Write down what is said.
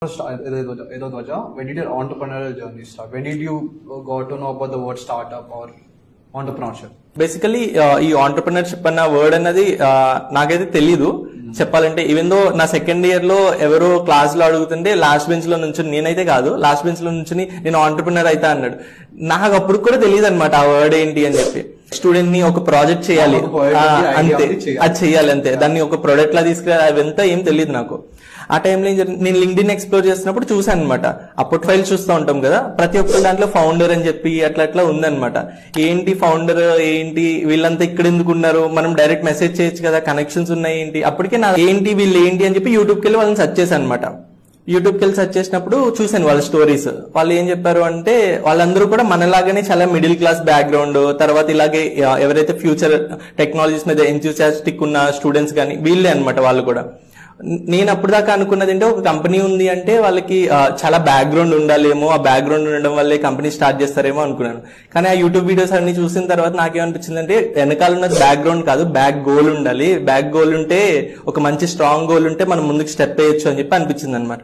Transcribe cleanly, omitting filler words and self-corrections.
When did your entrepreneurial journey start? When did you got to know about the word startup or entrepreneurship? Basically ఈ entrepreneurship అన్న word అన్నది నాకైతే తెలీదు చెప్పాలంటే. Even though నా second year లో ఎవరో క్లాస్ లో అడుగుతుంటే లాస్ట్ బెంచ్ లో నుంచి, నేనైతే కాదు, లాస్ట్ బెంచ్ లో నుంచి నేను ఆంటర్ప్రినర్ అయితే అన్నాడు. నాకు అప్పుడు కూడా తెలియదు అనమాట ఆ వర్డ్ ఏంటి అని చెప్పి. స్టూడెంట్ ని ఒక ప్రాజెక్ట్ చేయాలి అంతే, అది చెయ్యాలి అంతే, దాన్ని ఒక ప్రొడక్ట్ లా తీసుకురా అవంతా ఏం తెలియదు నాకు. ఆ టైంలో ఏం జరిగింది, నేను లింక్డ్ఇన్ ఎక్స్ప్లోర్ చేసినప్పుడు చూసాను అనమాట. ఆ ప్రొఫైల్ చూస్తూ ఉంటాం కదా, ప్రతి ఒక్క దాంట్లో ఫౌండర్ అని చెప్పి అట్లా ఉందనమాట. ఏంటి ఫౌండర్ ఏంటి, వీళ్ళంతా ఇక్కడ ఎందుకు ఉన్నారు, మనం డైరెక్ట్ మెసేజ్ చేయొచ్చు కదా, కనెక్షన్స్ ఉన్నాయి ఏంటి. అప్పటికే నా ఏంటి వీళ్ళు ఏంటి అని చెప్పి యూట్యూబ్కి వెళ్ళి వాళ్ళని సెర్చ్ చేశాను అనమాట. యూట్యూబ్కి వెళ్ళి సెర్చ్ చేసినప్పుడు చూసాను వాళ్ళ స్టోరీస్. వాళ్ళు ఏం చెప్పారు అంటే వాళ్ళందరూ కూడా మనలాగానే చాలా మిడిల్ క్లాస్ బ్యాక్గ్రౌండ్, తర్వాత ఇలాగే ఎవరైతే ఫ్యూచర్ టెక్నాలజీస్ మీద ఎంతూసియాస్టిక్ ఉన్న స్టూడెంట్స్ కానీ వీళ్ళే అనమాట వాళ్ళు కూడా. నేను అప్పుడు దాకా అనుకున్నది అంటే ఒక కంపెనీ ఉంది అంటే వాళ్ళకి చాలా బ్యాక్గ్రౌండ్ ఉండాలేమో, ఆ బ్యాక్గ్రౌండ్ ఉండడం వల్లే కంపెనీ స్టార్ట్ చేస్తారేమో అనుకున్నాను. కానీ ఆ యూట్యూబ్ వీడియోస్ అన్ని చూసిన తర్వాత నాకేమనిపించింది అంటే వెనకాల ఉన్నది బ్యాక్గ్రౌండ్ కాదు, బ్యాక్ గోల్ ఉండాలి. బ్యాక్ గోల్ ఉంటే, ఒక మంచి స్ట్రాంగ్ గోల్ ఉంటే మనం ముందుకు స్టెప్ వేయొచ్చు అని చెప్పి అనిపించింది అనమాట.